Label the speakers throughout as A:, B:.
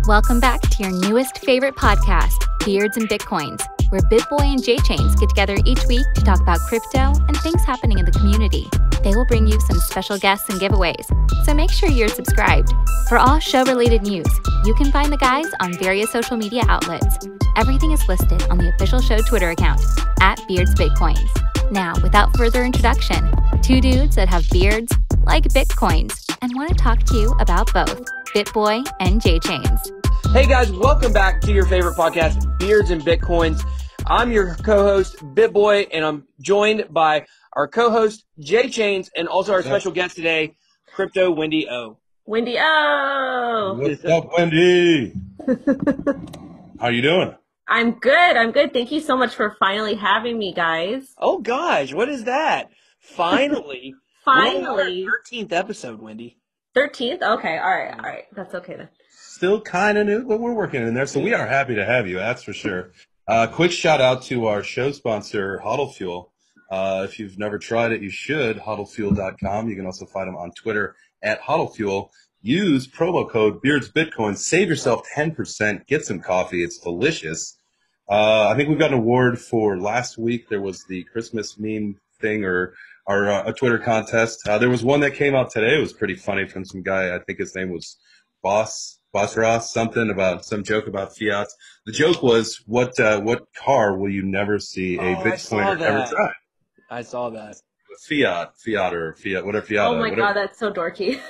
A: Welcome back to your newest favorite podcast, Beards and Bitcoins, where bitboy and jchains get together each week to talk about crypto and things happening in the community. They will bring you some special guests and giveaways, so make sure you're subscribed. For all show-related news, you can find the guys on various social media outlets. Everything is listed on the official show Twitter account, @BeardsBitcoins. Now, without further introduction, two dudes that have beards, like Bitcoins, and want to talk to you about both, bitboy and jchains.
B: Hey guys, welcome back to your favorite podcast, Beards and Bitcoins. I'm your co-host, Bitboy, and I'm joined by our co-host, jchains, and also our special guest today, Crypto Wendy O.
C: Wendy O!
D: What's up, Wendy? How you doing?
C: I'm good. Thank you so much for finally having me, guys.
B: Oh gosh, what is that? Finally.
C: Finally.
B: We're on our 13th episode, Wendy.
C: 13th? Okay, all right. That's okay then.
D: Still kind of new, but we're working in there, so we are happy to have you, that's for sure. Quick shout out to our show sponsor, Hodl Fuel. If you've never tried it, you should, hodlfuel.com. You can also find them on Twitter @hodlfuel. Use promo code BeardsBitcoin. Save yourself 10%. Get some coffee. It's delicious. I think we got an award for last week. There was the Christmas meme thing or a Twitter contest. There was one that came out today. It was pretty funny from some guy. I think his name was Boss Ross, something about some joke about fiat. The joke was, what car will you never see a Bitcoiner ever drive?
B: I saw that.
D: Fiat, whatever fiat.
C: Oh my God, that's so dorky.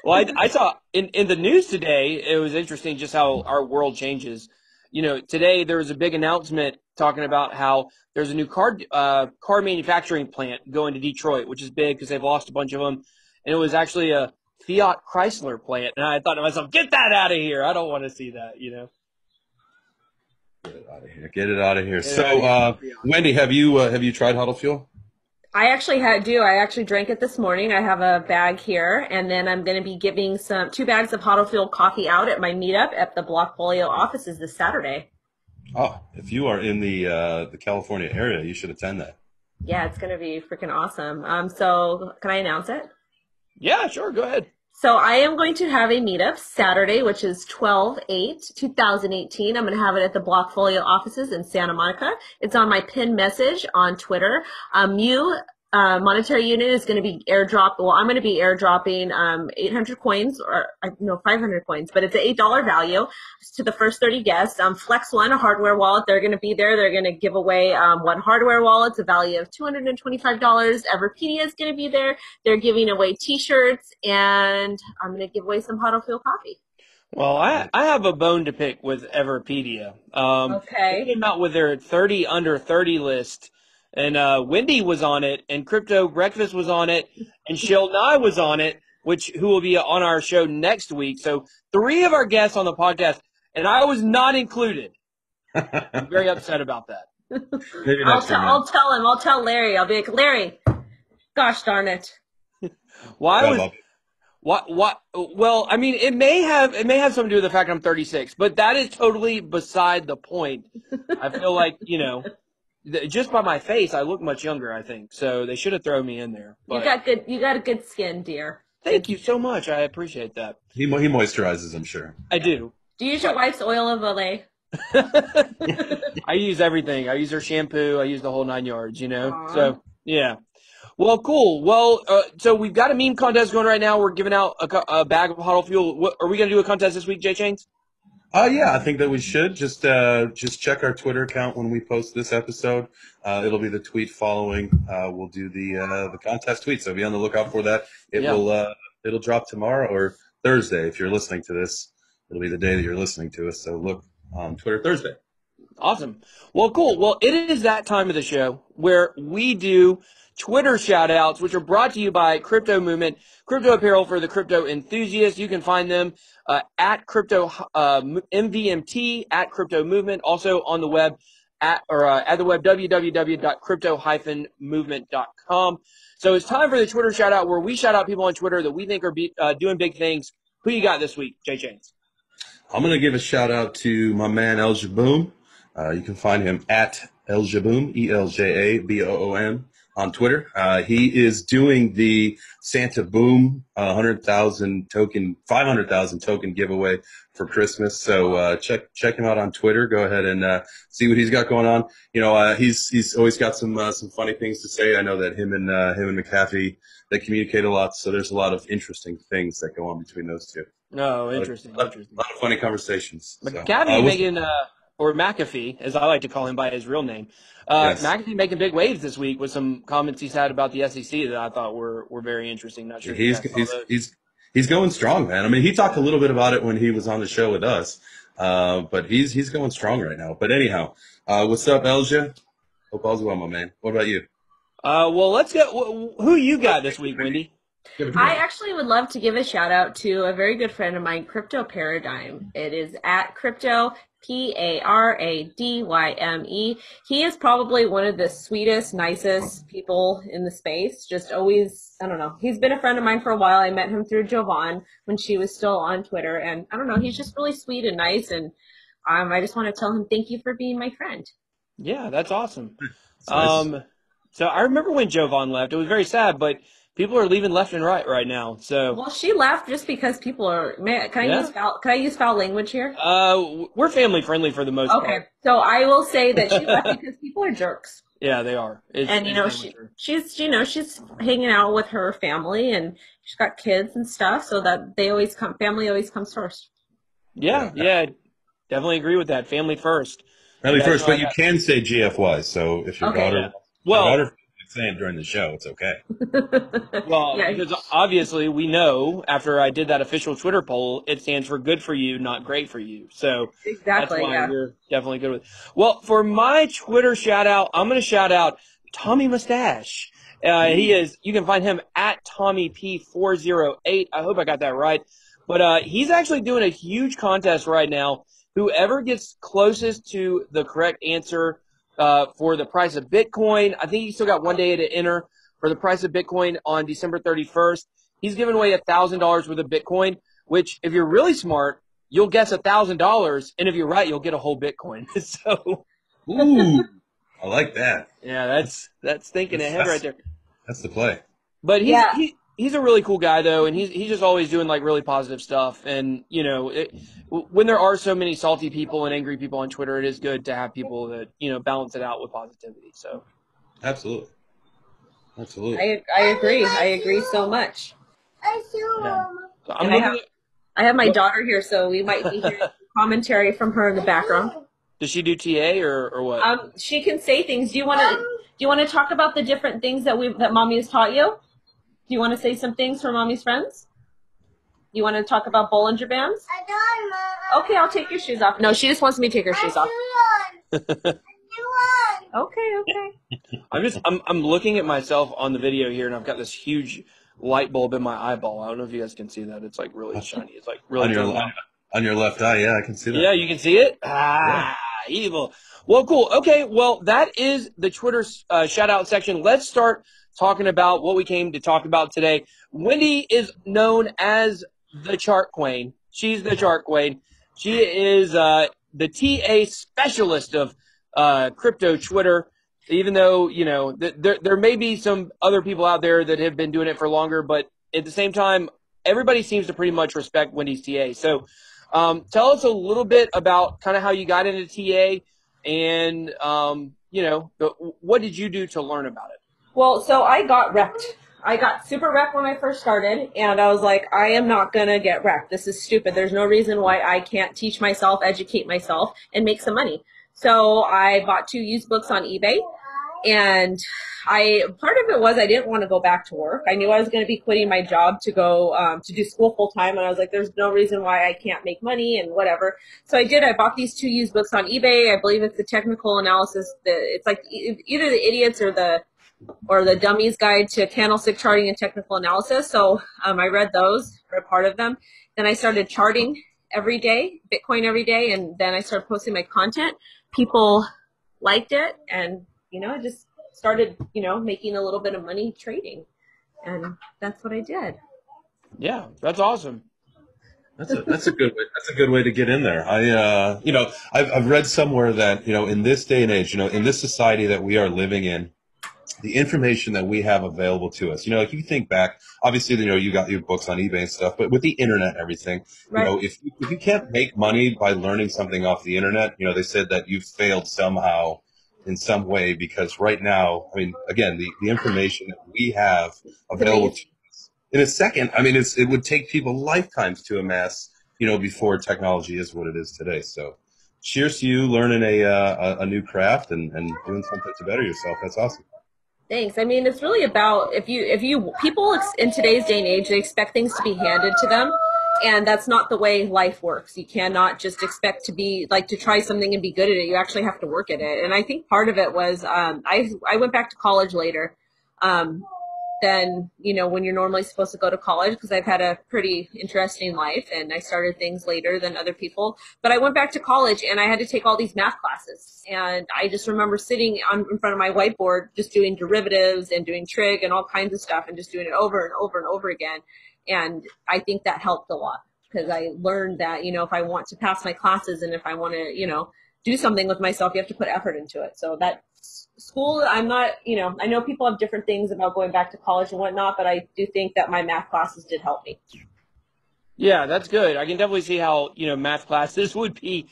B: Well, I saw in the news today, it was interesting just how our world changes. You know, today there was a big announcement talking about how there's a new car manufacturing plant going to Detroit, which is big because they've lost a bunch of them. And it was actually a Fiat Chrysler plant. And I thought to myself, get that out of here. I don't want to see that, you know.
D: Get it out of here. So, Wendy, have you tried Hodl Fuel?
C: I actually I actually drank it this morning. I have a bag here, and then I'm going to be giving 2 bags of Hodl Fuel coffee out at my meetup at the Blockfolio offices this Saturday.
D: Oh, if you are in the California area, you should attend that.
C: Yeah, it's going to be freaking awesome. So can I announce it?
B: Yeah, sure. Go ahead.
C: So I am going to have a meetup Saturday, which is 12/8/2018. I'm going to have it at the Blockfolio offices in Santa Monica. It's on my pinned message on Twitter. Monetary unit is going to be airdropped. Well, I'm going to be airdropping 800 coins, or 500 coins, but it's an $8 value to the first 30 guests. Flex One, a hardware wallet, they're going to be there. They're going to give away 1 hardware wallet. It's a value of $225. Everpedia is going to be there. They're giving away T-shirts, and I'm going to give away some Hodl Fuel coffee.
B: Well, I have a bone to pick with Everpedia.
C: Okay.
B: They came out with their 30 under 30 list. And Wendy was on it, and Crypto Breakfast was on it, and Shil Nye was on it, who will be on our show next week. So 3 of our guests on the podcast, and I was not included. I'm very upset about that.
C: I'll tell him. I'll tell Larry. I'll be like, Larry, gosh darn it.
B: Well, I mean, it may have something to do with the fact I'm 36, but that is totally beside the point. I feel like, just by my face, I look much younger, I think. So they should have thrown me in there. But
C: You got a good skin, dear.
B: Thank you so much. I appreciate that.
D: He moisturizes, I'm sure.
B: I do.
C: Do you use your wife's oil of Olay?
B: I use everything. I use her shampoo. I use the whole 9 yards,
C: Aww.
B: So, yeah. Well, cool. Well, so we've got a meme contest going right now. We're giving out a bag of Hodl Fuel. Are we going to do a contest this week, jchains?
D: Yeah, I think that we should just check our Twitter account when we post this episode. It'll be the tweet following. We'll do the contest tweet, so be on the lookout for that. It'll drop tomorrow or Thursday if you're listening to this. It'll be the day that you're listening to us. So look on Twitter Thursday.
B: Awesome. Well, cool. Well, it is that time of the show where we do Twitter shout-outs, which are brought to you by Crypto Movement, crypto apparel for the crypto enthusiasts. You can find them at Crypto MVMT, at Crypto Movement, also on the web at the web www.crypto-movement.com. So it's time for the Twitter shout-out where we shout out people on Twitter that we think are doing big things. Who you got this week, jchains?
D: I'm going to give a shout-out to my man Eljaboom. You can find him at Eljaboom, ELJABOOM. on Twitter. He is doing the Santa Boom 100,000 token, 500,000 token giveaway for Christmas. So check him out on Twitter. Go ahead and see what he's got going on. You know, he's always got some funny things to say. I know that him and McAfee, they communicate a lot. So there's a lot of interesting things that go on between those two.
B: No, interesting.
D: A lot of funny conversations.
B: McAfee making or McAfee, as I like to call him by his real name.
D: Yes.
B: McAfee making big waves this week with some comments he's had about the SEC that I thought were very interesting. Not sure.
D: He's going strong, man. I mean, he talked a little bit about it when he was on the show with us, but he's going strong right now. But anyhow, what's up, Elja? Hope all's well, my man. What about you?
B: Well, let's get who you got this week, Wendy.
C: I actually would love to give a shout out to a very good friend of mine, Crypto Paradigm. It is at Crypto Paradyme. He is probably one of the sweetest, nicest people in the space. Just always, I don't know. He's been a friend of mine for a while. I met him through Jovan when she was still on Twitter, and I don't know. He's just really sweet and nice, and I just want to tell him thank you for being my friend.
B: Yeah, that's awesome.
D: That's nice.
B: So I remember when Jovan left. It was very sad, but people are leaving left and right now. So
C: well, she left just because people are. Can I use foul language here?
B: We're family friendly for the most part.
C: Okay, so I will say that she left because people are jerks.
B: Yeah, they are.
C: And you know, she's hanging out with her family, and she's got kids and stuff, so that family always comes first.
B: Yeah, definitely agree with that. Family first.
D: Family first, but you can say GFY. So if your daughter saying during the show, it's okay.
B: Well, because obviously we know after I did that official Twitter poll, it stands for good for you, not great for you. So
C: exactly,
B: that's why we're definitely good with it. Well, for my Twitter shout out, I'm going to shout out Tommy Mustache. You can find him at TommyP408. I hope I got that right. But he's actually doing a huge contest right now. Whoever gets closest to the correct answer for the price of Bitcoin. I think you still got one day to enter for the price of Bitcoin on December 31st. He's giving away $1,000 worth of Bitcoin, which if you're really smart, you'll guess $1,000. And if you're right, you'll get a whole Bitcoin. So,
D: ooh, I like that.
B: Yeah, that's thinking ahead right there.
D: That's the play.
B: But he's a really cool guy though, and he's just always doing like really positive stuff. And you know, when there are so many salty people and angry people on Twitter, it is good to have people that balance it out with positivity. So,
D: absolutely.
C: I agree. I agree so much.
B: Yeah. So
C: I have my daughter here, so we might be hearing commentary from her in the background.
B: Does she do TA or what?
C: She can say things. Do you want to talk about the different things that Mommy has taught you? Do you want to say some things for Mommy's friends? You want to talk about Bollinger Bands? I don't, Mom. Okay, I'll take your shoes off. No, she just wants me to take her shoes off. Okay.
B: I'm looking at myself on the video here, and I've got this huge light bulb in my eyeball. I don't know if you guys can see that. It's like really shiny. It's like really
D: on your left eye. Yeah, I can see that.
B: Yeah, you can see it. Evil. Well, cool. Okay, well, that is the Twitter shout out section. Let's start talking about what we came to talk about today. Wendy is known as the Chart Queen. She's the Chart Queen. She is the TA specialist of crypto Twitter, even though, there may be some other people out there that have been doing it for longer, but at the same time, everybody seems to pretty much respect Wendy's TA. So tell us a little bit about kind of how you got into TA and, what did you do to learn about it?
C: Well, so I got wrecked. I got super wrecked when I first started, and I was like, I am not going to get wrecked. This is stupid. There's no reason why I can't teach myself, educate myself, and make some money. So I bought 2 used books on eBay, and part of it was I didn't want to go back to work. I knew I was going to be quitting my job to go to do school full time, and I was like, there's no reason why I can't make money and whatever. So I did. I bought these 2 used books on eBay. I believe it's the technical analysis. It's like either the idiots or the dummies guide to candlestick charting and technical analysis. So I read those, read part of them. Then I started charting every day, Bitcoin every day, and then I started posting my content. People liked it, and I just started making a little bit of money trading, and that's what I did.
B: Yeah, that's awesome.
D: That's a good way. That's a good way to get in there. I've read somewhere that in this day and age, in this society that we are living in, the information that we have available to us. Like you think back, obviously, you got your books on eBay and stuff, but with the internet and everything,
C: Right.
D: if you can't make money by learning something off the internet, they said that you've failed somehow in some way, because right now, I mean, again, the information that we have available to us in a second, I mean, it would take people lifetimes to amass, before technology is what it is today. So cheers to you learning a new craft and doing something to better yourself. That's awesome.
C: Thanks. I mean, it's really about if you people in today's day and age, they expect things to be handed to them, and that's not the way life works. You cannot just expect to try something and be good at it. You actually have to work at it. And I think part of it was I went back to college later. Than when you're normally supposed to go to college, because I've had a pretty interesting life and I started things later than other people. But I went back to college and I had to take all these math classes, and I just remember sitting in front of my whiteboard just doing derivatives and doing trig and all kinds of stuff and just doing it over and over and over again. And I think that helped a lot, because I learned that if I want to pass my classes and if I want to do something with myself, you have to put effort into it. So that school, I'm not, I know people have different things about going back to college and whatnot, but I do think that my math classes did help me.
B: Yeah, that's good. I can definitely see how, math classes would be,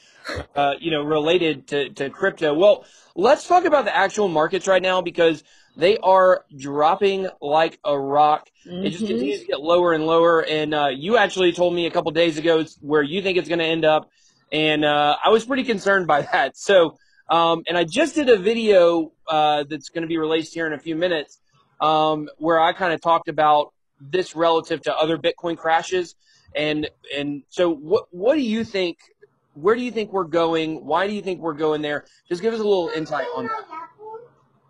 B: related to crypto. Well, let's talk about the actual markets right now, because they are dropping like a rock. It just continues to get lower and lower. And you actually told me a couple days ago where you think it's going to end up. And I was pretty concerned by that. So, and I just did a video that's going to be released here in a few minutes where I kind of talked about this relative to other Bitcoin crashes. And so what do you think? Where do you think we're going? Why do you think we're going there? Just give us a little insight on that.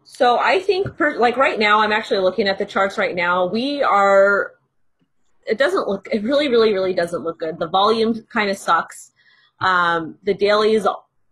C: So I think right now, I'm actually looking at the charts right now. It really, really, really doesn't look good. The volume kind of sucks. The daily is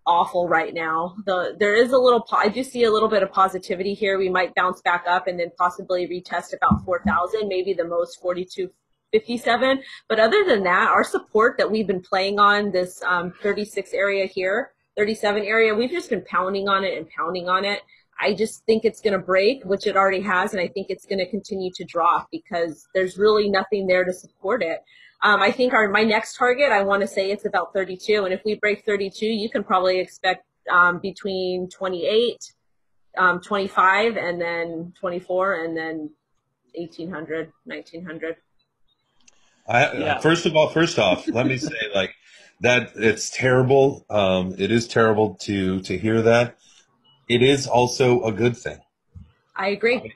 C: awful right now. I do see a little bit of positivity here. We might bounce back up and then possibly retest about 4,000, maybe the most 42.57. But other than that, our support that we've been playing on, this 36 area here, 37 area, we've just been pounding on it and pounding on it. I just think it's going to break, which it already has, and I think it's going to continue to drop because there's really nothing there to support it. I think my next target, I want to say it's about 32, and if we break 32, you can probably expect between 28, 25, and then 24, and then 1,800, 1,900.
D: First off, let me say that it's terrible. It is terrible to hear that. It is also a good thing.
C: I agree.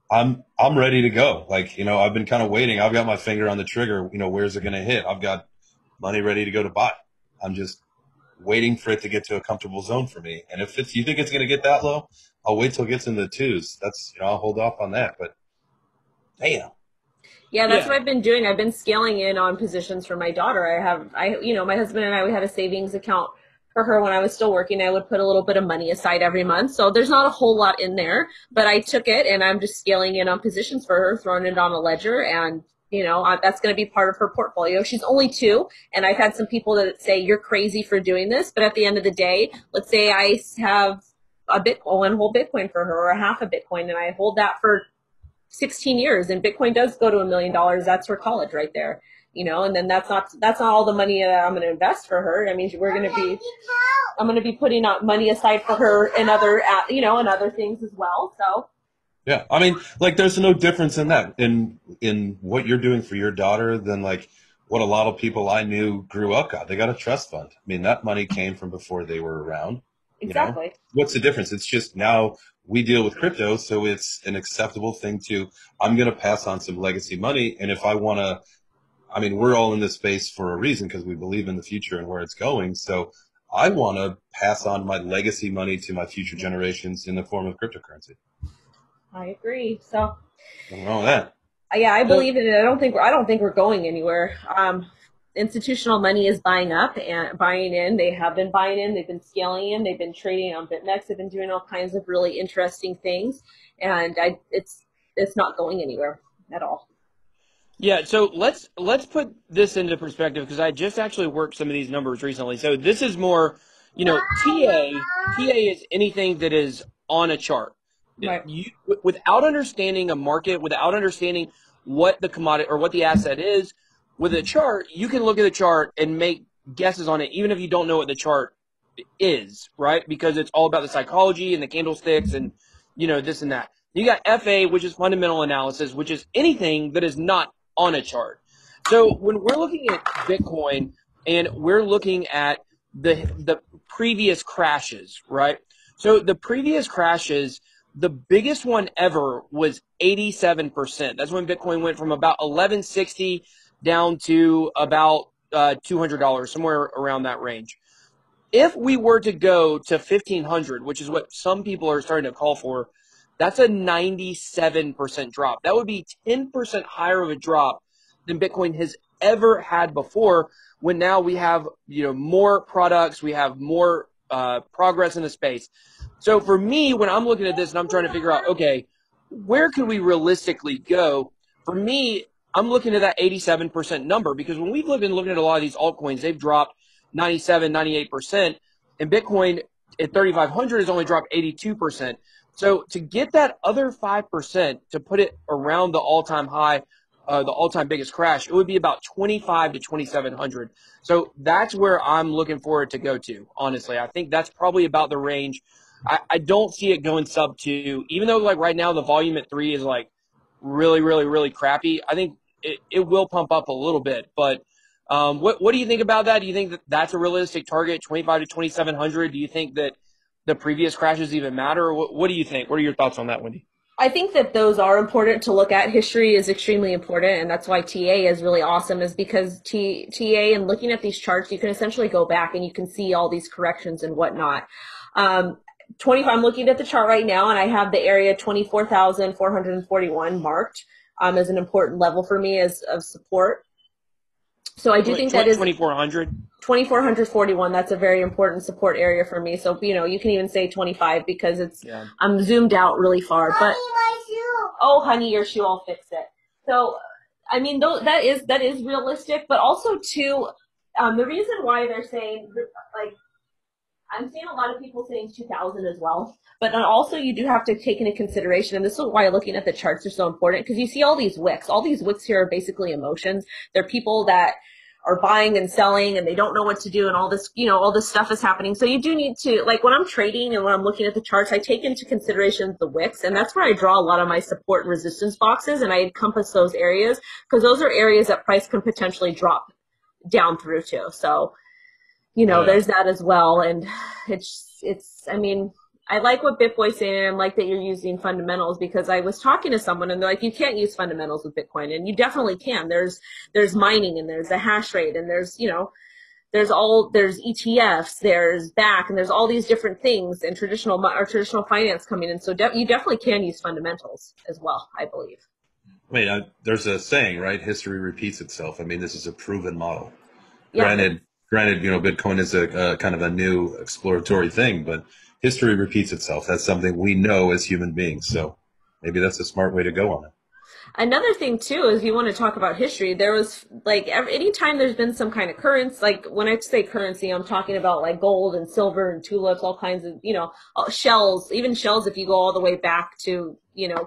D: I'm ready to go. I've been kind of waiting. I've got my finger on the trigger. Where's it going to hit? I've got money ready to go to buy. I'm just waiting for it to get to a comfortable zone for me. And if you think it's going to get that low, I'll wait till it gets in the twos. I'll hold off on that. But damn.
C: Yeah, that's what I've been doing. I've been scaling in on positions for my daughter. My husband and I, we had a savings account for her when I was still working. I would put a little bit of money aside every month. So there's not a whole lot in there, but I took it and I'm just scaling in on positions for her, throwing it on a ledger. And, that's going to be part of her portfolio. She's only 2. And I've had some people that say you're crazy for doing this. But at the end of the day, let's say I have one whole Bitcoin for her, or a half a Bitcoin, and I hold that for 16 years, and Bitcoin does go to $1 million. That's her college right there, and then that's not all the money that I'm going to invest for her. I mean, I'm going to be putting up money aside for her and other things as well. So.
D: Yeah. I mean, there's no difference in that, in what you're doing for your daughter than what a lot of people I knew grew up got. They got a trust fund. I mean, that money came from before they were around.
C: Exactly.
D: What's the difference? It's just now we deal with crypto, so it's an acceptable thing I'm going to pass on some legacy money. And if I want to, we're all in this space for a reason, because we believe in the future and where it's going. So I want to pass on my legacy money to my future generations in the form of cryptocurrency.
C: I agree. So.
D: Nothing wrong with that.
C: Yeah, I believe in it. I don't think we're going anywhere. Institutional money is buying in. They have been buying in. They've been scaling in. They've been trading on BitMEX. They've been doing all kinds of really interesting things, and it's not going anywhere at all. Yeah.
B: So let's put this into perspective, because I just actually worked some of these numbers recently. So this is more, TA is anything that is on a chart.
C: Right.
B: Without understanding a market, without understanding what the commodity or what the asset is, with a chart, you can look at the chart and make guesses on it, even if you don't know what the chart is, right? Because it's all about the psychology and the candlesticks and, this and that. You got FA, which is fundamental analysis, which is anything that is not on a chart. So when we're looking at Bitcoin and we're looking at the previous crashes, right? So the previous crashes, the biggest one ever was 87%. That's when Bitcoin went from about 1160 down to about $200, somewhere around that range. If we were to go to 1500, which is what some people are starting to call for, that's a 97% drop. That would be 10% higher of a drop than Bitcoin has ever had before, when now we have, more products, we have more progress in the space. So for me, when I'm looking at this and I'm trying to figure out, okay, where could we realistically go? For me, I'm looking at that 87% number, because when we've been looking at a lot of these altcoins, they've dropped 97, 98%, and Bitcoin at 3,500 has only dropped 82%. So to get that other 5% to put it around the all-time high, the all-time biggest crash, it would be about 25 to 2,700. So that's where I'm looking forward to go to, honestly. I think that's probably about the range. I don't see it going sub 2, even though like right now the volume at 3 is like really, really, really crappy. I think it will pump up a little bit. But what do you think about that? Do you think that that's a realistic target, 25 to 2,700? Do you think that the previous crashes even matter? Or what do you think? What are your thoughts on that, Wendy?
C: I think that those are important to look at. History is extremely important, and that's why TA is really awesome, is because TA and looking at these charts, you can essentially go back and you can see all these corrections and whatnot. I'm looking at the chart right now, and I have the area 24,441 marked as an important level for me of support. So I do think that is
B: 2,400.
C: 2,441. That's a very important support area for me. So you can even say 25, because I'm zoomed out really far. But my shoe. Oh, honey, your shoe. I'll fix it. So I mean, that is realistic, but also too, the reason why they're saying, like, I'm seeing a lot of people saying 2,000 as well, but then also you do have to take into consideration, and this is why looking at the charts are so important, because you see all these wicks. All these wicks here are basically emotions. They're people that are buying and selling, and they don't know what to do, and all this, all this stuff is happening. So you do need to, like, when I'm trading and when I'm looking at the charts, I take into consideration the wicks, and that's where I draw a lot of my support and resistance boxes, and I encompass those areas, because those are areas that price can potentially drop down through to. So there's that as well. And I mean, I like what BitBoy's saying, and I like that you're using fundamentals, because I was talking to someone and they're like, you can't use fundamentals with Bitcoin, and you definitely can. There's mining, and there's a hash rate, and there's ETFs, there's back, and there's all these different things, and traditional finance coming in. So you definitely can use fundamentals as well, I believe.
D: I mean, there's a saying, right? History repeats itself. I mean, this is a proven model.
C: Yeah.
D: Granted, Bitcoin is a kind of a new exploratory thing, but history repeats itself. That's something we know as human beings. So maybe that's a smart way to go on it.
C: Another thing too is, you want to talk about history, there was like anytime there's been some kind of currency, like when I say currency, I'm talking about like gold and silver and tulips, all kinds of, shells, even shells, if you go all the way back to,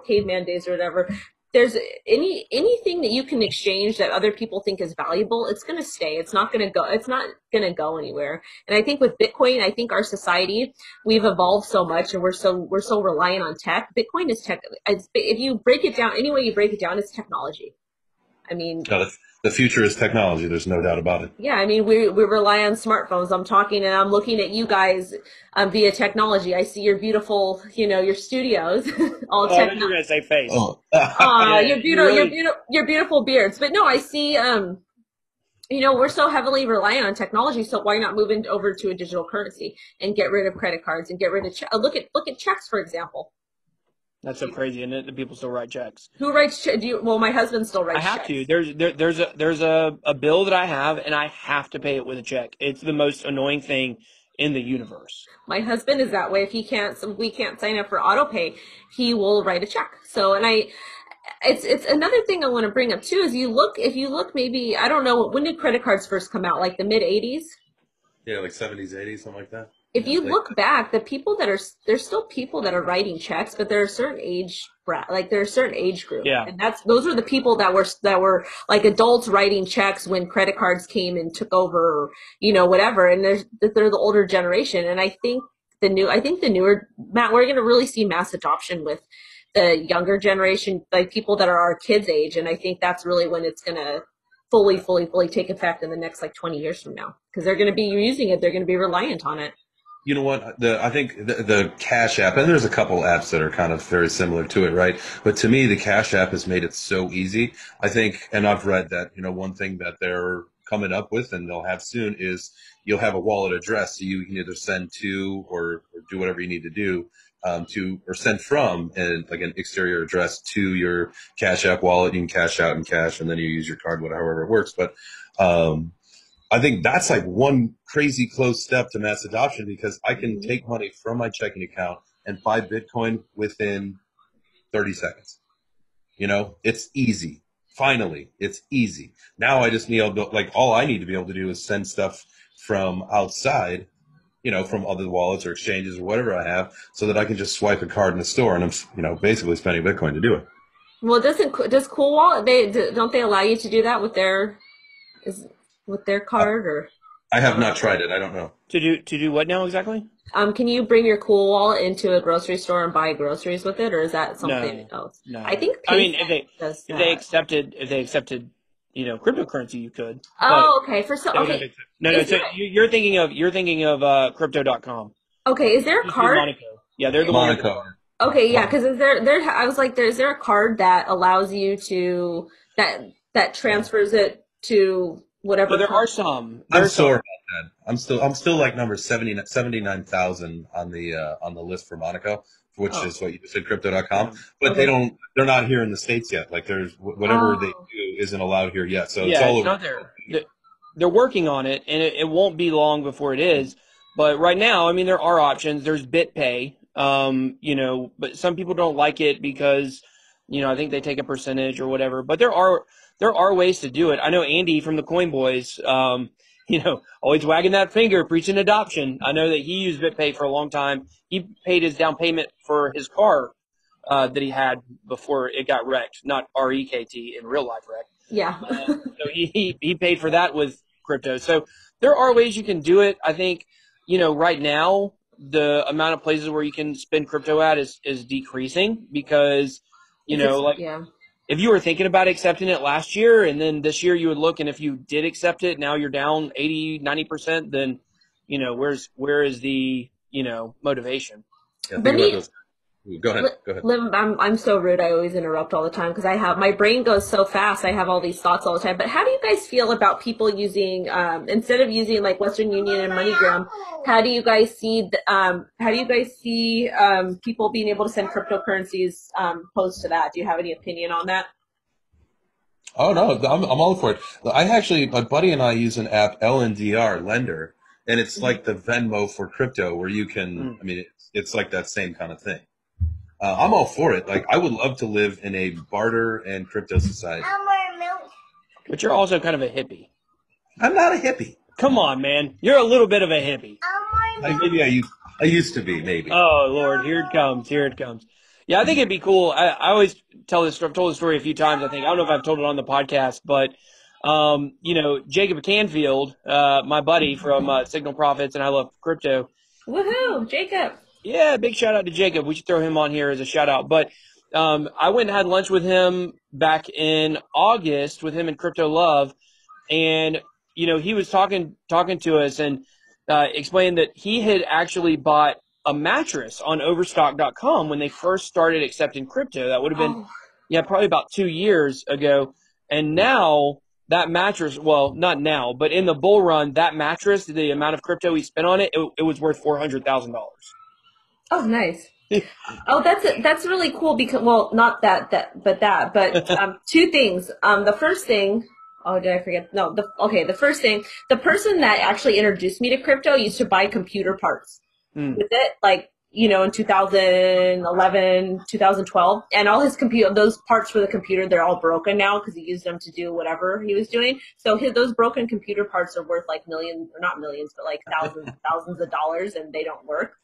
C: caveman days or whatever. There's anything that you can exchange that other people think is valuable, it's going to stay. It's not going to go. It's not going to go anywhere. And I think with Bitcoin, I think our society, we've evolved so much, and we're so reliant on tech. Bitcoin is tech. If you break it down, any way you break it down, it's technology. I mean,
D: the future is technology. There's no doubt about it.
C: Yeah, I mean, we rely on smartphones. I'm talking and I'm looking at you guys via technology. I see your beautiful, your studios. All
B: I thought you were gonna say face.
D: Oh.
C: Your beautiful beards. But no, I see. We're so heavily reliant on technology. So why not move over to a digital currency and get rid of credit cards and get rid of look at checks, for example.
B: That's so crazy, isn't it? That people still write checks.
C: Who writes checks? Well, my husband still writes checks.
B: I have to. There's a bill that I have, and I have to pay it with a check. It's the most annoying thing in the universe.
C: My husband is that way. If we can't sign up for auto pay, he will write a check. So, and it's another thing I want to bring up too, is if you look maybe, I don't know, when did credit cards first come out? Like the mid 80s?
D: Yeah, like 70s, 80s, something like that.
C: if you look back, the people that are, there's still people that are writing checks, but there are certain age like there's a certain age group, and those were the people that were like adults writing checks when credit cards came and took over, you know, whatever. And they're the older generation, and I think the newer, Matt, we're going to really see mass adoption with the younger generation, like people that are our kids' age, and I think that's really when it's going to fully take effect in the next like 20 years from now, because they're going to be using it, they're going to be reliant on it.
D: You know what? I think the Cash App, and there's a couple apps that are kind of very similar to it, right? But to me, the Cash App has made it so easy. I think, and I've read that, you know, one thing that they're coming up with and they'll have soon is you'll have a wallet address. So you can either send to or do whatever you need to do or send from like an exterior address to your Cash App wallet. You can cash out in cash, and then you use your card, however it works. But I think that's like one crazy close step to mass adoption, because I can take money from my checking account and buy Bitcoin within 30 seconds. You know, it's easy. Finally, it's easy. Now I just need all I need to be able to do is send stuff from outside, you know, from other wallets or exchanges or whatever I have, so that I can just swipe a card in the store and I'm, you know, basically spending Bitcoin to do it.
C: Well, does Cool Wallet, don't they allow you to do that with their card? Or
D: I have not tried it. I don't know.
B: To do what now exactly?
C: Can you bring your Cool Wallet into a grocery store and buy groceries with it, or is that something else?
B: No.
C: I think.
B: If they accepted, you know, cryptocurrency, you could.
C: Oh, okay. Okay.
B: No. So you're thinking of crypto.com.
C: Okay. Is there a card?
B: Monaco. Yeah, they're the
D: Monaco.
B: one.
C: Okay, yeah, because is there? I was like, is there a card that allows you to that transfers it to whatever?
B: But there are some.
D: I'm sore about that. I'm still like number 79,000 on the list for Monaco, which is what you said, crypto.com. But they're not here in the States yet. Like there's whatever they do isn't allowed here yet. So it's all over.
B: Not there. They're working on it, and it won't be long before it is. But right now, I mean, there are options. There's BitPay. You know, but some people don't like it because, you know, I think they take a percentage or whatever. But there are ways to do it. I know Andy from the Coin Boys, you know, always wagging that finger, preaching adoption. I know that he used BitPay for a long time. He paid his down payment for his car that he had before it got wrecked, not REKT, in real life wreck.
C: Yeah.
B: So he paid for that with crypto. So there are ways you can do it. I think, you know, right now, the amount of places where you can spend crypto at is decreasing because, you know, like if you were thinking about accepting it last year and then this year you would look, and if you did accept it, now you're down 80, 90%, then, you know, where is the, you know, motivation?
D: Yeah, think about those. Go ahead.
C: Liv, I'm so rude. I always interrupt all the time because my brain goes so fast. I have all these thoughts all the time. But how do you guys feel about people using instead of using like Western Union and MoneyGram? How do you guys see people being able to send cryptocurrencies opposed to that? Do you have any opinion on that?
D: Oh no, I'm all for it. My buddy and I use an app, LNDR Lender, and it's like the Venmo for crypto, where you can. I mean, it's like that same kind of thing. I'm all for it. Like, I would love to live in a barter and crypto society.
B: But you're also kind of a hippie.
D: I'm not a hippie.
B: Come on, man. You're a little bit of a hippie.
D: Maybe I used to be, maybe.
B: Oh, Lord. Here it comes. Yeah, I think it'd be cool. I always told the story a few times, I think. I don't know if I've told it on the podcast, but, you know, Jacob Canfield, my buddy from Signal Profits and I Love Crypto.
C: Woohoo, Jacob.
B: Yeah, big shout out to Jacob. We should throw him on here as a shout out. But I went and had lunch with him back in August with him and Crypto Love. And, you know, he was talking to us and explained that he had actually bought a mattress on overstock.com when they first started accepting crypto. That would have been, probably about 2 years ago. And now that mattress, well, not now, but in the bull run, that mattress, the amount of crypto he spent on it, it was worth $400,000.
C: Oh, nice. Oh, that's really cool because, well, not but two things. The first thing, oh, did I forget? No, the first thing, the person that actually introduced me to crypto used to buy computer parts with it. Like, you know, in 2011, 2012, and all his computer, those parts for the computer, they're all broken now because he used them to do whatever he was doing. So those broken computer parts are worth like millions, or not millions, but like thousands of dollars, and they don't work.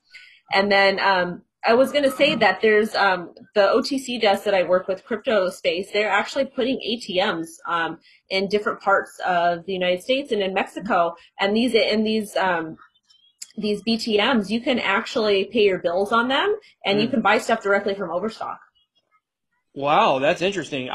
C: And then I was going to say that there's the OTC desk that I work with, crypto space. They're actually putting ATMs in different parts of the United States and in Mexico. And these BTMs, you can actually pay your bills on them, and you can buy stuff directly from Overstock.
B: Wow, that's interesting.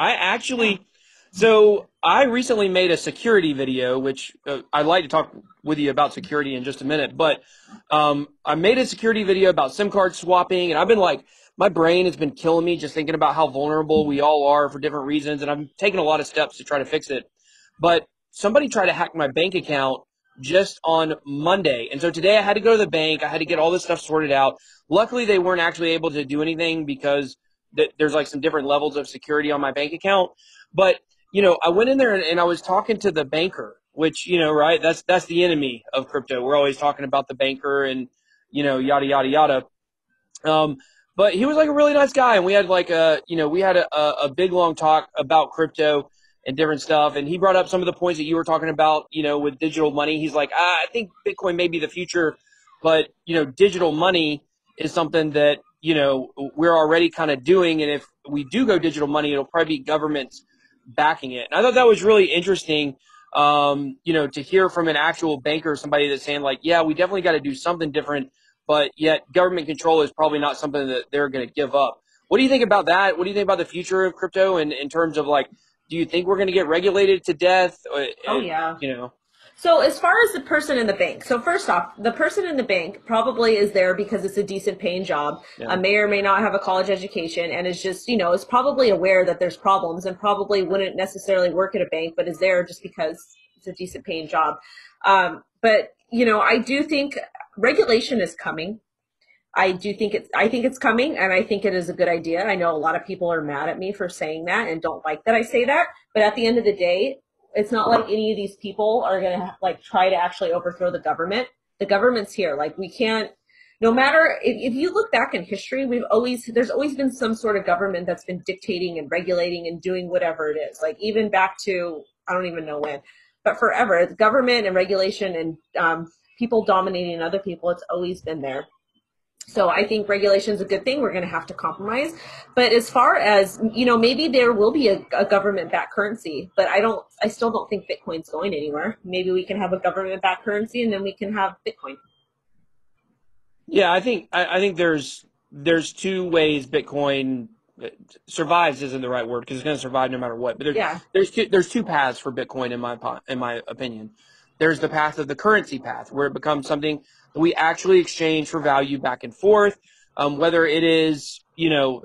B: So I recently made a security video, which I'd like to talk with you about security in just a minute. But I made a security video about SIM card swapping, and I've been like, my brain has been killing me just thinking about how vulnerable we all are for different reasons, and I'm taking a lot of steps to try to fix it. But somebody tried to hack my bank account just on Monday. And so today I had to go to the bank. I had to get all this stuff sorted out. Luckily, they weren't actually able to do anything because there's like some different levels of security on my bank account. But, you know, I went in there and I was talking to the banker, which, you know, right, that's the enemy of crypto. We're always talking about the banker and, you know, yada, yada, yada. But he was like a really nice guy. And we had like a big long talk about crypto and different stuff. And he brought up some of the points that you were talking about, you know, with digital money. He's like, I think Bitcoin may be the future, but, you know, digital money is something that, you know, we're already kind of doing. And if we do go digital money, it'll probably be governments backing it. And I thought that was really interesting, you know, to hear from an actual banker, somebody that's saying like, yeah, we definitely got to do something different, but yet government control is probably not something that they're going to give up. What do you think about that? What do you think about the future of crypto and in terms of like, do you think we're going to get regulated to death?
C: Oh, yeah.
B: You know.
C: So as far as the person in the bank, so first off, the person in the bank probably is there because it's a decent paying job, may or may not have a college education, and is just, you know, is probably aware that there's problems and probably wouldn't necessarily work at a bank, but is there just because it's a decent paying job. But, you know, I do think regulation is coming. I think it's coming, and I think it is a good idea. I know a lot of people are mad at me for saying that and don't like that I say that, but at the end of the day, it's not like any of these people are going to like try to actually overthrow the government. The government's here. Like we can't, no matter if you look back in history, there's always been some sort of government that's been dictating and regulating and doing whatever it is. Like even back to, I don't even know when, but forever, the government and regulation and people dominating other people, it's always been there. So I think regulation is a good thing. We're going to have to compromise. But as far as, you know, maybe there will be a government-backed currency, but I still don't think Bitcoin's going anywhere. Maybe we can have a government-backed currency and then we can have Bitcoin.
B: Yeah, I think there's two ways Bitcoin survives isn't the right word because it's going to survive no matter what. But there's two paths for Bitcoin in my opinion. There's the path of the currency path where it becomes something that we actually exchange for value back and forth. Whether it is, you know,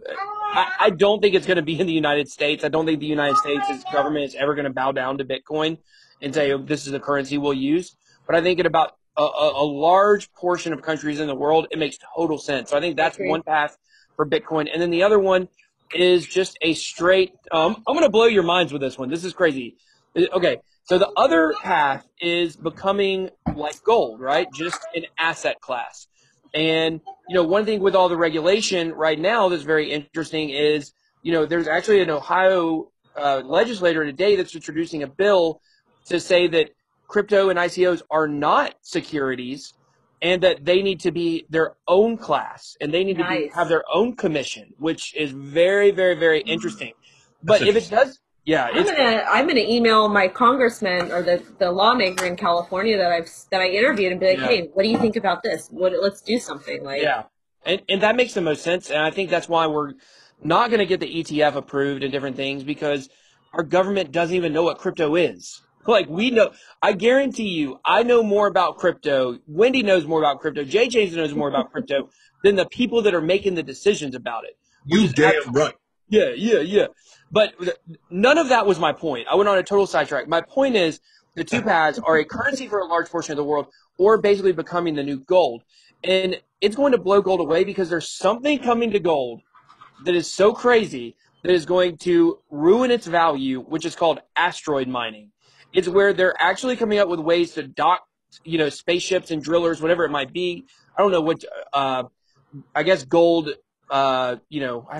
B: I don't think it's going to be in the United States. I don't think the United States' government is ever going to bow down to Bitcoin and say, oh, this is the currency we'll use. But I think in about a large portion of countries in the world, it makes total sense. So I think that's one path for Bitcoin. And then the other one is just a straight, I'm going to blow your minds with this one. This is crazy. Okay. So the other path is becoming like gold, right? Just an asset class. And, you know, one thing with all the regulation right now that's very interesting is, you know, there's actually an Ohio legislator today that's introducing a bill to say that crypto and ICOs are not securities and that they need to be their own class and they need to have their own commission, which is very, very, very interesting. But if it does... Yeah,
C: I'm gonna email my congressman or the lawmaker in California that I interviewed and be like, hey, what do you think about this? Let's do something. Like,
B: yeah, and that makes the most sense, and I think that's why we're not going to get the ETF approved and different things because our government doesn't even know what crypto is. Like we know, I guarantee you, I know more about crypto. Wendy knows more about crypto. jchains knows more about crypto than the people that are making the decisions about it.
D: You damn right.
B: Yeah. But none of that was my point. I went on a total sidetrack. My point is the two paths are a currency for a large portion of the world or basically becoming the new gold. And it's going to blow gold away because there's something coming to gold that is so crazy that is going to ruin its value, which is called asteroid mining. It's where they're actually coming up with ways to dock, you know, spaceships and drillers, whatever it might be. I don't know what I guess gold, I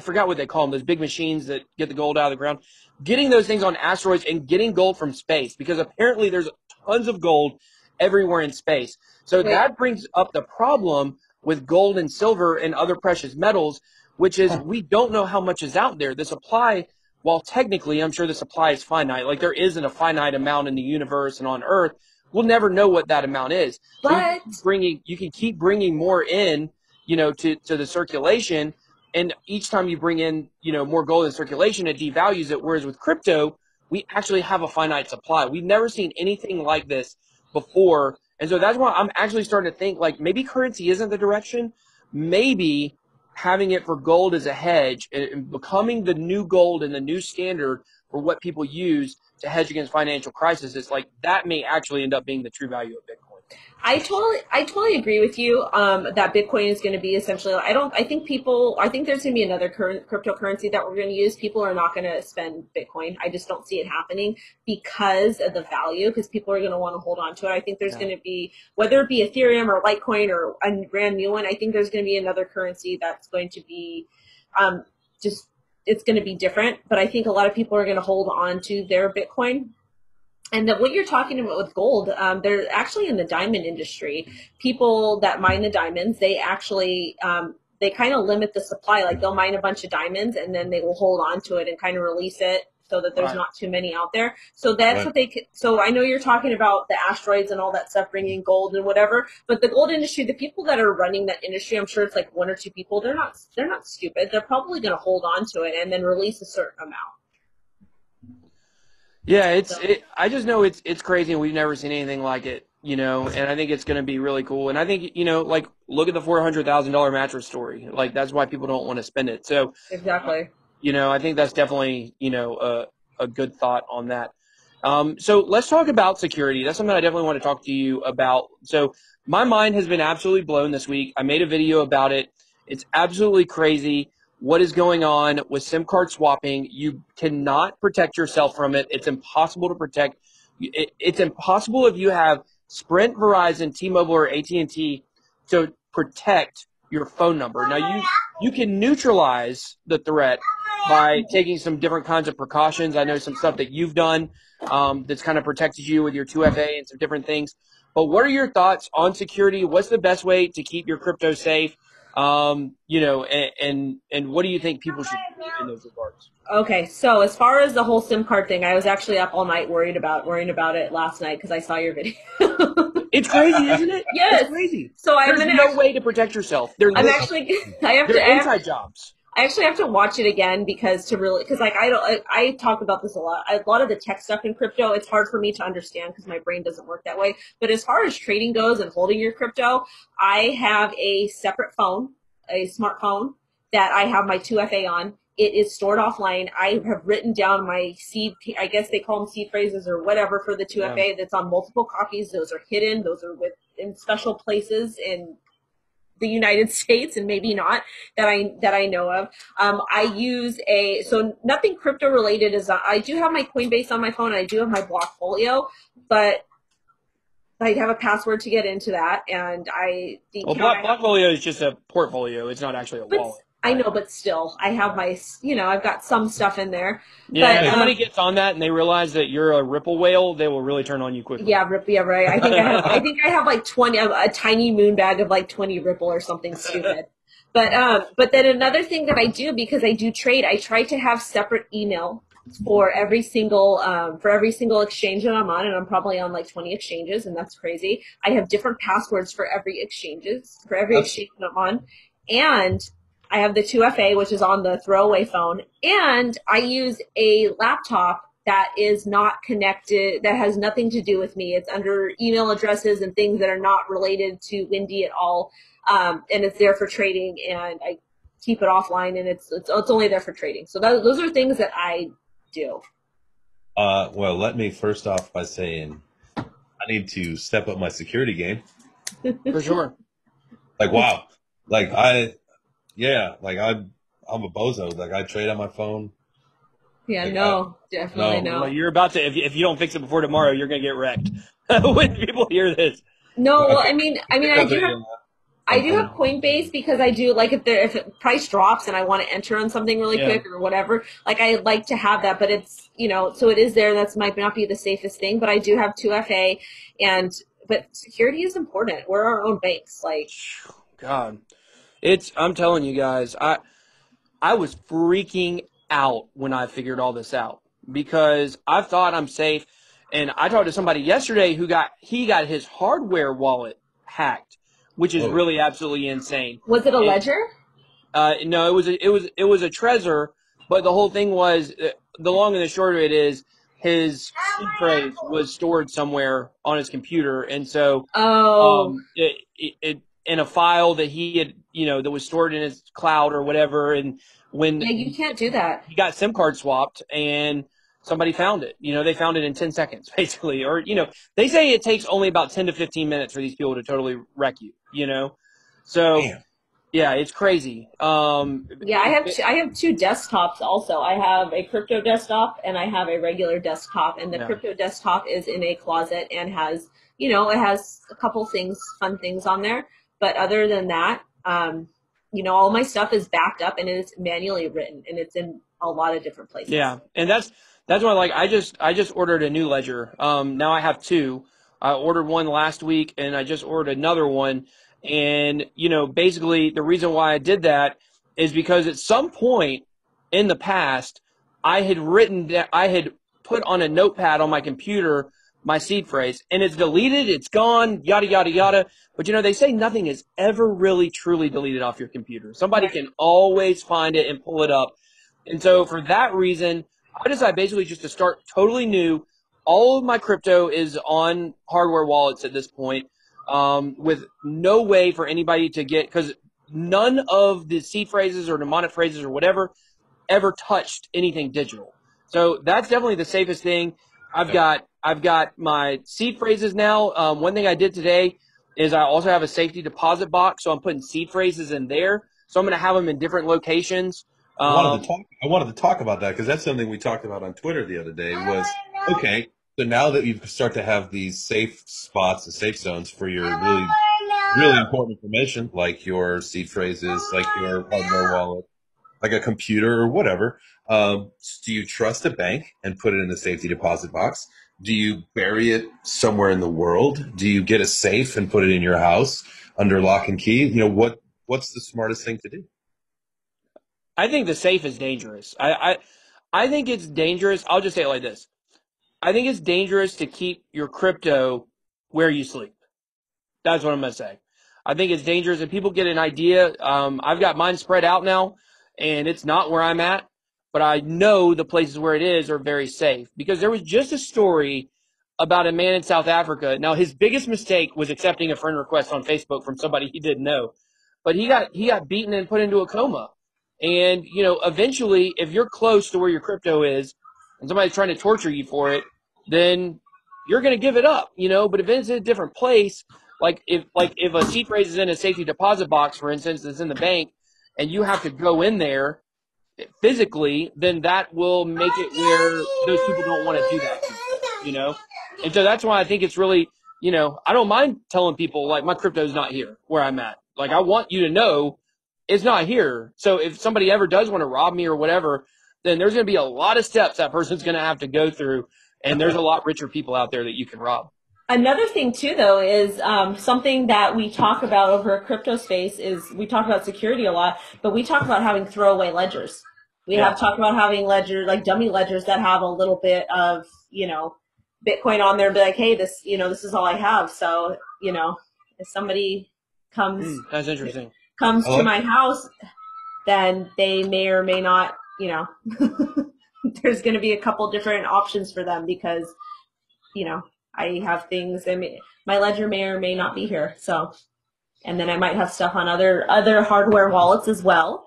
B: forgot what they call them, those big machines that get the gold out of the ground, getting those things on asteroids and getting gold from space, because apparently there's tons of gold everywhere in space. So that brings up the problem with gold and silver and other precious metals, which is we don't know how much is out there. The supply, while technically I'm sure the supply is finite, like there isn't a finite amount in the universe and on Earth, we'll never know what that amount is.
C: But
B: so you can keep bringing more in, to the circulation, and each time you bring in, more gold in circulation, it devalues it. Whereas with crypto, we actually have a finite supply. We've never seen anything like this before. And so that's why I'm actually starting to think like maybe currency isn't the direction. Maybe having it for gold as a hedge and becoming the new gold and the new standard for what people use to hedge against financial crisis is like that may actually end up being the true value of Bitcoin.
C: I totally agree with you that Bitcoin is going to be essentially, I think there's going to be another cryptocurrency that we're going to use. People are not going to spend Bitcoin. I just don't see it happening because of the value, because people are going to want to hold on to it. I think there's going to be, whether it be Ethereum or Litecoin or a brand new one, I think there's going to be another currency that's going to be it's going to be different. But I think a lot of people are going to hold on to their Bitcoin. And that what you're talking about with gold, they're actually in the diamond industry. People that mine the diamonds, they actually, they kind of limit the supply. Like they'll mine a bunch of diamonds and then they will hold on to it and kind of release it so that there's not too many out there. So that's what so I know you're talking about the asteroids and all that stuff, bringing gold and whatever, but the gold industry, the people that are running that industry, I'm sure it's like one or two people. They're not stupid. They're probably going to hold on to it and then release a certain amount.
B: Yeah, I just know it's crazy and we've never seen anything like it, and I think it's going to be really cool. And I think, like look at the $400,000 mattress story. Like that's why people don't want to spend it. So
C: exactly.
B: I think that's definitely, a good thought on that. So let's talk about security. That's something I definitely want to talk to you about. So my mind has been absolutely blown this week. I made a video about it. It's absolutely crazy what is going on with SIM card swapping. You cannot protect yourself from it. It's impossible to protect. It's impossible if you have Sprint, Verizon, T-Mobile, or AT&T to protect your phone number. Now, you can neutralize the threat by taking some different kinds of precautions. I know some stuff that you've done that's kind of protected you with your 2FA and some different things. But what are your thoughts on security? What's the best way to keep your crypto safe? And what do you think people should do in those regards?
C: Okay, so as far as the whole SIM card thing, I was actually up all night worrying about it last night because I saw your video.
B: It's crazy, isn't it?
C: Yes.
B: It's crazy.
C: So
B: there's no way to protect yourself. They're inside jobs.
C: I actually have to watch it again because I talk about this a lot. A lot of the tech stuff in crypto, it's hard for me to understand because my brain doesn't work that way. But as far as trading goes and holding your crypto, I have a separate phone, a smartphone that I have my 2FA on. It is stored offline. I have written down my seed, I guess they call them seed phrases or whatever for the 2FA that's on multiple copies. Those are hidden. Those are in special places in the United States and maybe not that I know of. I use so nothing crypto related I do have my Coinbase on my phone. And I do have my Blockfolio, but I have a password to get into that. And
B: Blockfolio is just a portfolio. It's not actually a wallet.
C: I know, but still, I have my, I've got some stuff in there.
B: Yeah,
C: but,
B: if somebody gets on that and they realize that you're a Ripple whale, they will really turn on you quickly.
C: Yeah, right. I think I have like 20, a tiny moon bag of like 20 Ripple or something stupid. But then another thing that I do, because I do trade, I try to have separate email for every single exchange that I'm on, and I'm probably on like 20 exchanges, and that's crazy. I have different passwords for every exchange that I'm on, and I have the 2FA, which is on the throwaway phone, and I use a laptop that is not connected, that has nothing to do with me. It's under email addresses and things that are not related to Wendy at all, and it's there for trading, and I keep it offline, and it's only there for trading. So those are things that I do.
D: Well, let me first off by saying I need to step up my security game.
B: For sure.
D: Like, wow. I'm a bozo. Like, I trade on my phone.
C: Yeah, definitely no.
B: Well, you're about to, if you don't fix it before tomorrow, you're going to get wrecked when people hear this.
C: No, well, I I do have Coinbase because I do like if price drops and I want to enter on something really quick or whatever, like I like to have that, but it's, so it is there. That's might not be the safest thing, but I do have 2FA but security is important. We're our own banks. Like,
B: God, I'm telling you guys, I was freaking out when I figured all this out because I thought I'm safe. And I talked to somebody yesterday who got his hardware wallet hacked, which is really absolutely insane.
C: Was it a ledger?
B: No, it was a Trezor, but the whole thing was the long and the short of it is his seed phrase was stored somewhere on his computer, and so it in a file that he had that was stored in his cloud or whatever, and when
C: you can't do that.
B: He got SIM card swapped and somebody found it. They found it in 10 seconds, basically. Or, they say it takes only about 10 to 15 minutes for these people to totally wreck you, So, yeah, it's crazy.
C: I have two desktops also. I have a crypto desktop and I have a regular desktop. And the crypto desktop is in a closet and has, it has a couple fun things on there. But other than that, all my stuff is backed up and it's manually written and it's in a lot of different places.
B: Yeah, and that's why I just ordered a new ledger. Now I have two. I ordered one last week and I just ordered another one. And basically the reason why I did that is because at some point in the past I had put on a notepad on my computer my seed phrase, and it's deleted, it's gone, yada, yada, yada. But, they say nothing is ever really truly deleted off your computer. Somebody can always find it and pull it up. And so for that reason, I decided basically just to start totally new. All of my crypto is on hardware wallets at this point, with no way for anybody to get, because none of the seed phrases or mnemonic phrases or whatever ever touched anything digital. So that's definitely the safest thing. I've got my seed phrases now. One thing I did today is I also have a safety deposit box, so I'm putting seed phrases in there. So I'm going to have them in different locations.
D: I wanted to talk about that because that's something we talked about on Twitter the other day. Was okay. So now that you start to have these safe spots, the safe zones for your really important information, like your seed phrases, like your hardware wallet, like a computer or whatever. Do you trust a bank and put it in the safety deposit box? Do you bury it somewhere in the world? Do you get a safe and put it in your house under lock and key? What's the smartest thing to do?
B: I think the safe is dangerous. I think it's dangerous. I'll just say it like this. I think it's dangerous to keep your crypto where you sleep. That's what I'm going to say. I think it's dangerous and people get an idea. I've got mine spread out now and it's not where I'm at, but I know the places where it is are very safe because there was just a story about a man in South Africa. Now his biggest mistake was accepting a friend request on Facebook from somebody he didn't know, but he got beaten and put into a coma. And, eventually if you're close to where your crypto is and somebody's trying to torture you for it, then you're going to give it up, but if it's in a different place, like if a seed phrase is in a safety deposit box, for instance, that's in the bank and you have to go in there physically, then that will make it where those people don't want to do that to you, And so that's why I think it's really, I don't mind telling people like my crypto is not here where I'm at. Like I want you to know it's not here. So if somebody ever does want to rob me or whatever, then there's going to be a lot of steps that person's going to have to go through. And there's a lot richer people out there that you can rob.
C: Another thing too, though, is something that we talk about over crypto space is we talk about security a lot, but we talk about having throwaway ledgers. We have talked about having ledgers, like dummy ledgers that have a little bit of, Bitcoin on there and be like, hey, this is all I have. So, if somebody
B: that's interesting.
C: comes to my house, then they may or may not, there's going to be a couple different options for them because, I have things and my ledger may or may not be here. So, and then I might have stuff on other hardware wallets as well.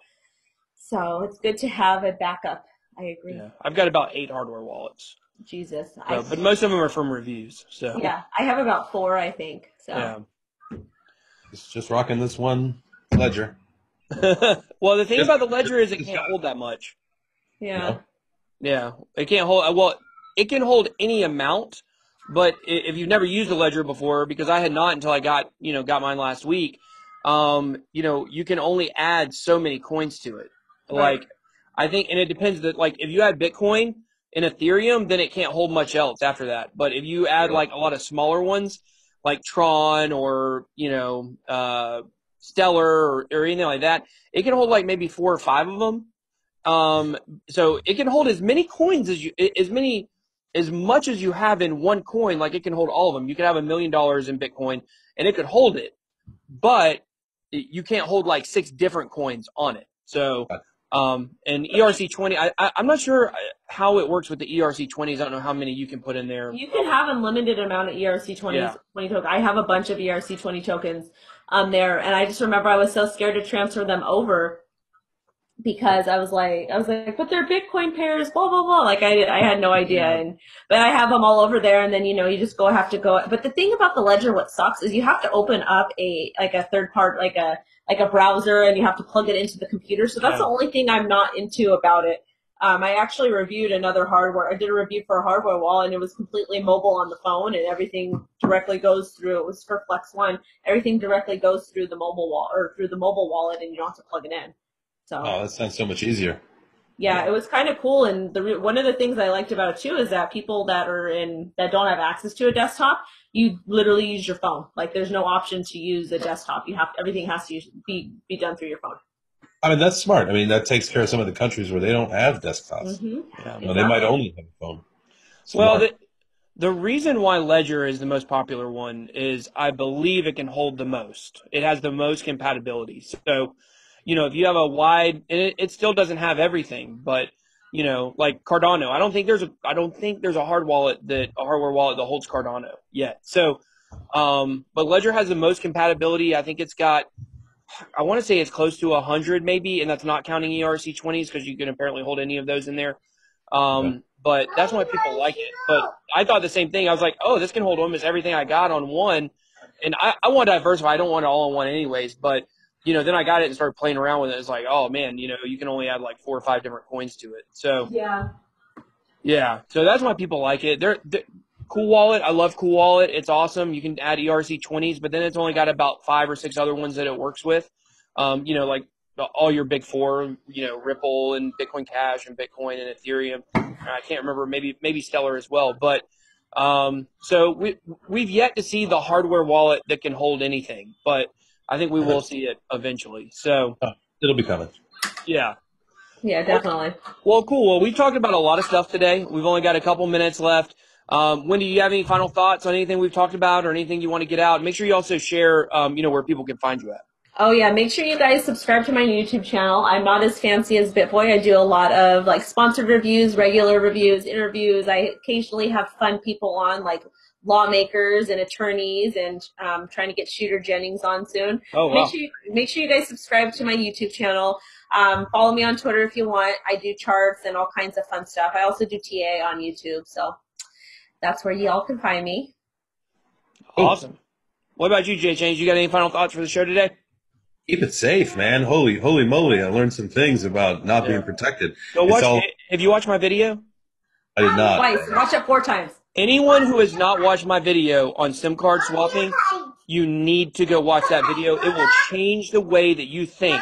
C: So it's good to have a backup. I agree.
B: Yeah, I've got about 8 hardware wallets.
C: Jesus.
B: But most of them are from reviews. So
C: yeah, I have about 4, I think. So
B: yeah.
D: It's just rocking this one ledger.
B: Well, the thing about the ledger is it can't hold that much.
C: Yeah.
B: Yeah, it can't hold. Well, it can hold any amount, but if you've never used a ledger before, because I had not until I got mine last week, you know, you can only add so many coins to it.
C: Right.
B: Like, I think, and it depends that, like, if you add Bitcoin and Ethereum, then it can't hold much else after that. But if you add like a lot of smaller ones, like Tron or, you know, Stellar or anything like that, it can hold like maybe 4 or 5 of them. So it can hold as many coins as much as you have in one coin. Like, it can hold all of them. You could have $1 million in Bitcoin and it could hold it, but you can't hold like 6 different coins on it. So, and ERC20, I'm not sure how it works with the ERC20s. I don't know how many you can put in there.
C: You can have unlimited amount of ERC20
B: Yeah.
C: tokens. I have a bunch of ERC20 tokens there, and I just remember I was so scared to transfer them over because I was like, but they're Bitcoin pairs, blah blah blah. Like I had no idea, but I have them all over there, and then you know you just have to go. But the thing about the ledger, what sucks is you have to open up a third part, like a browser, and you have to plug it into the computer. So that's the only thing I'm not into about it. I actually reviewed another hardware. I did a review for a hardware wallet, and it was completely mobile on the phone, and everything directly goes through. It was for Flex One. Everything directly goes through the mobile wallet or through the mobile wallet, and you don't have to plug it in. So,
D: oh, that sounds so much easier.
C: Yeah, it was kind of cool. And one of the things I liked about it too is that people that don't have access to a desktop, you literally use your phone. Like, there's no option to use a desktop. Everything has to be done through your phone.
D: I mean, that's smart. I mean, that takes care of some of the countries where they don't have desktops.
C: Mm-hmm.
B: Yeah.
D: You know, they might only have a phone.
B: Smart. Well, the reason why Ledger is the most popular one is I believe it can hold the most. It has the most compatibility. So, you know, if you have a wide, and it still doesn't have everything, but, you know, like Cardano, I don't think there's a hardware wallet that holds Cardano yet. So, but Ledger has the most compatibility. I think it's got, I want to say it's close to 100 maybe, and that's not counting ERC20s because you can apparently hold any of those in there. But that's why people like it. But I thought the same thing. I was like, oh, this can hold almost everything I got on one. And I want to diversify. I don't want it all on one anyways. But, you know, then I got it and started playing around with it. It's like, oh, man, you know, you can only add like 4 or 5 different coins to it. So, yeah. So that's why people like it. They're Cool Wallet. I love Cool Wallet. It's awesome. You can add ERC20s, but then it's only got about 5 or 6 other ones that it works with. You know, like all your big 4, you know, Ripple and Bitcoin Cash and Bitcoin and Ethereum. I can't remember, maybe Stellar as well. But so we've yet to see the hardware wallet that can hold anything, but I think we will see it eventually. So
D: it'll be coming.
B: Yeah.
C: Yeah, definitely.
B: Well, cool. Well, we've talked about a lot of stuff today. We've only got a couple minutes left. Wendy, do you have any final thoughts on anything we've talked about or anything you want to get out? Make sure you also share, you know, where people can find you at.
C: Oh yeah, make sure you guys subscribe to my YouTube channel. I'm not as fancy as BitBoy. I do a lot of like sponsored reviews, regular reviews, interviews. I occasionally have fun people on, like lawmakers and attorneys, and trying to get Shooter Jennings on soon.
B: Oh, wow.
C: Make sure you guys subscribe to my YouTube channel. Follow me on Twitter if you want. I do charts and all kinds of fun stuff. I also do TA on YouTube, so that's where y'all can find me.
B: Awesome. What about you, jchains? You got any final thoughts for the show today?
D: Keep it safe, man. Holy moly. I learned some things about not being protected.
B: So have you watched my video?
D: I did not.
C: Twice. Watch it 4 times.
B: Anyone who has not watched my video on SIM card swapping, you need to go watch that video. It will change the way that you think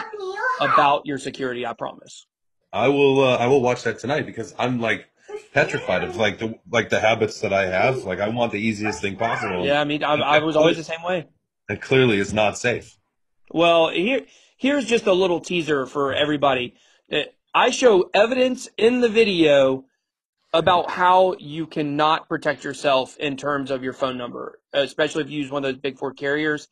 B: about your security, I promise.
D: I will watch that tonight because I'm like petrified of like the habits that I have. Like, I want the easiest thing possible.
B: Yeah, I mean, I was always the same way.
D: And clearly it's not safe.
B: Well, here's just a little teaser for everybody. I show evidence in the video about how you cannot protect yourself in terms of your phone number, especially if you use one of those big 4 carriers.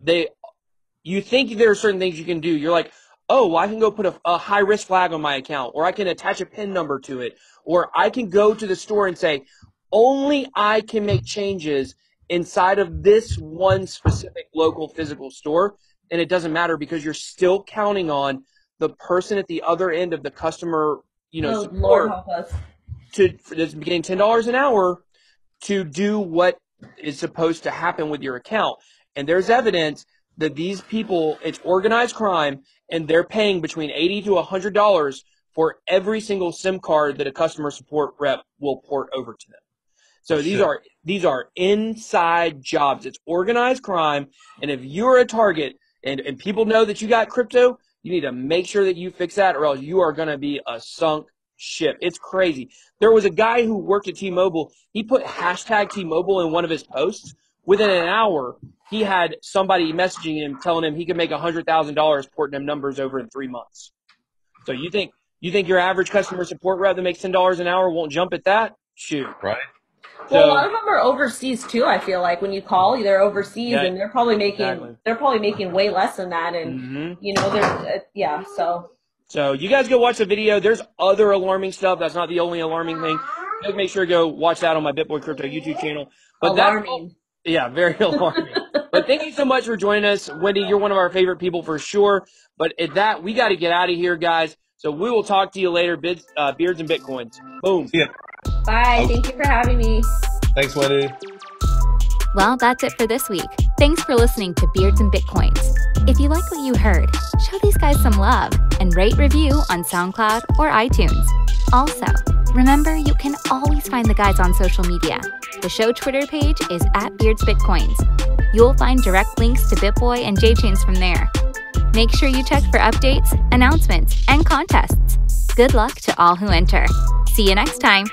B: You think there are certain things you can do. You're like, oh, well, I can go put a high-risk flag on my account, or I can attach a PIN number to it, or I can go to the store and say, only I can make changes inside of this one specific local physical store. And it doesn't matter because you're still counting on the person at the other end of the customer, you know, support
C: Lord help us.
B: that's getting $10 an hour to do what is supposed to happen with your account. And there's evidence that these people, it's organized crime, and they're paying between $80 to $100 for every single SIM card that a customer support rep will port over to them. So these are inside jobs. It's organized crime, and if you're a target, and people know that you got crypto, you need to make sure that you fix that, or else you are going to be a sunk ship. It's crazy. There was a guy who worked at T-Mobile. He put hashtag T-Mobile in one of his posts. Within an hour, he had somebody messaging him telling him he could make $100,000 porting them numbers over in 3 months. So you think your average customer support rep that makes $10 an hour won't jump at that? Shoot.
D: Right.
C: Well, a lot of them are overseas too. I feel like when you call, they're overseas, and they're probably making way less than that. And you know, they're So
B: you guys go watch the video. There's other alarming stuff. That's not the only alarming thing. Just make sure to go watch that on my BitBoy Crypto YouTube channel. But
C: alarming.
B: Very alarming. But thank you so much for joining us, Wendy. You're one of our favorite people for sure. But at that, we got to get out of here, guys. So we will talk to you later. Beards and Bitcoins. Boom.
D: Yeah.
C: Bye. Thank you for having me.
D: Thanks, Wendy.
A: Well, that's it for this week. Thanks for listening to Beards and Bitcoins. If you like what you heard, show these guys some love and rate review on SoundCloud or iTunes. Also, remember you can always find the guys on social media. The show Twitter page is @BeardsBitcoins. You'll find direct links to BitBoy and jchains from there. Make sure you check for updates, announcements, and contests. Good luck to all who enter. See you next time.